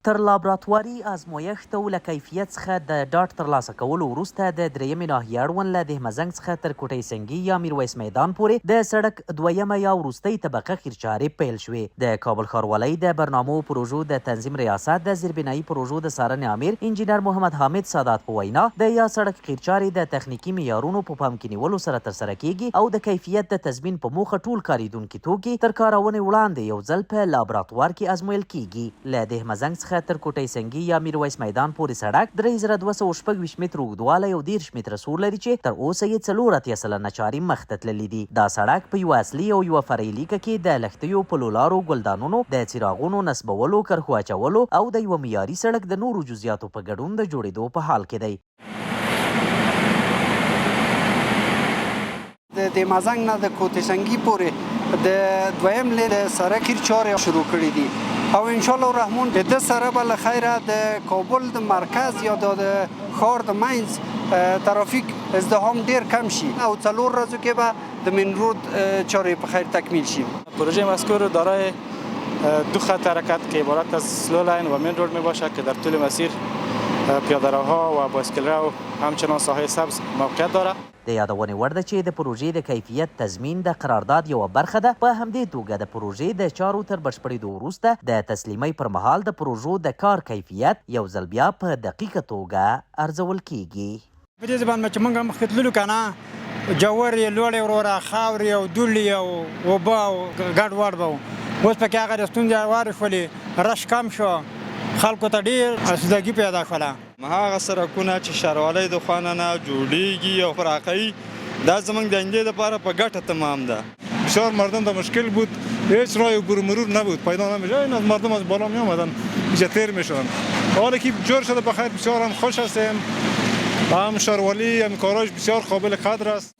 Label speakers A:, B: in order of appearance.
A: تر لابراتواري ازمویښت او له کیفیت څخه د ډاډ ترلاسه کولو وروسته د درېیمې ناحیې اړوند له دهمزنګ څخه تر کوټی سنګي یا میرویس میدان پورې د سړک دویمه یا وروستۍ طبقه قیرچارې پیل شوې. د کابل ښاروالۍ د برنامو پروژو د تنظیم ریاست د زیربنایي پروژو د څارنې امیر انجینر محمد حامد سادات په وینا د یا سړک قیرچارې د تخنیکي معیارونو په پام کې نیولو سره ترسره کیږي او د کیفیت د تضمین په موخه ټول کاریدونکي توکي تر کارونې وړاندې یو ځل په لابراتوار کې ازمویل کیږي. له دهمزنګ څخه تر کوټی سنګي یا میرویس میدان پورې سړک 3226 متره اوږدوالی او 10 متره سور لري چې تر اوسه یې 84 سلنه چارې مخته تللي دي. دا سړک په یوه اصلي او یوه فرعي لیکه کې د لښتیو پلو لارو، ګلدانونو، د څراغونو نصبولو، کرښو اچولو او د یوه معیاري سړک د نورو جزئیاتو په ګډون د جوړېدو په حال کې دی.
B: د دهمزنګ نه د کوټی سنګي پورې د دویم لیل د سړک قیرچارې شروع کړي دي او انشاءالله الرحمن د ده سره به له خیره د کابل د مرکز یا د ښار د منځ ترافیک ازدحام ډیر کم شي او 4 ورځو کې به د مین رود چارې په خیر تکمیل شي.
C: پروژه مذکور دارای دو خط حرکت که عبارت از سلو لاین و مین رود می باشد که در طول مسیر پیاده‌روها و بایسکل‌رو همچنان ساحه سبز موقعیت دارد.
A: د یادونې وړ ده چې د پروژې د کیفیت تضمین د قرارداد یوه برخه ده. په همدې توګه د پروژې د چارو تر بشپړېدو وروسته د تسلیمۍ پر مهال د پروژو د کار کیفیت یو ځل بیا په دقیقه توګه ارزول کیږي.
D: په دې ځبان چې موږ مخکې تللو که نه جوړې لوړې وروره خاورې او دوړې او اوبه او ګډ وډ به اوس پکې هغه ستونزې هوارې شولې، رش کم شو، خلکو ته ډېر اسودګي پیدا شوله.
E: هغه سړکونه چې ښاروالۍ د خوا نه جوړیږي او پراخوي دا زموږ د آینده لپاره په ګټه تمام ده.
F: بسیار مردم در مشکل بود، هیچ راه عبور مرور نبود، پیدا نمیشه. این از مردم از بالا می آمدن اینجا تیر میشدن. حالا که جور شده بخیر بسیار هم خوش هستیم. هم ښاروالي هم کاراش بسیار قابل قدر است.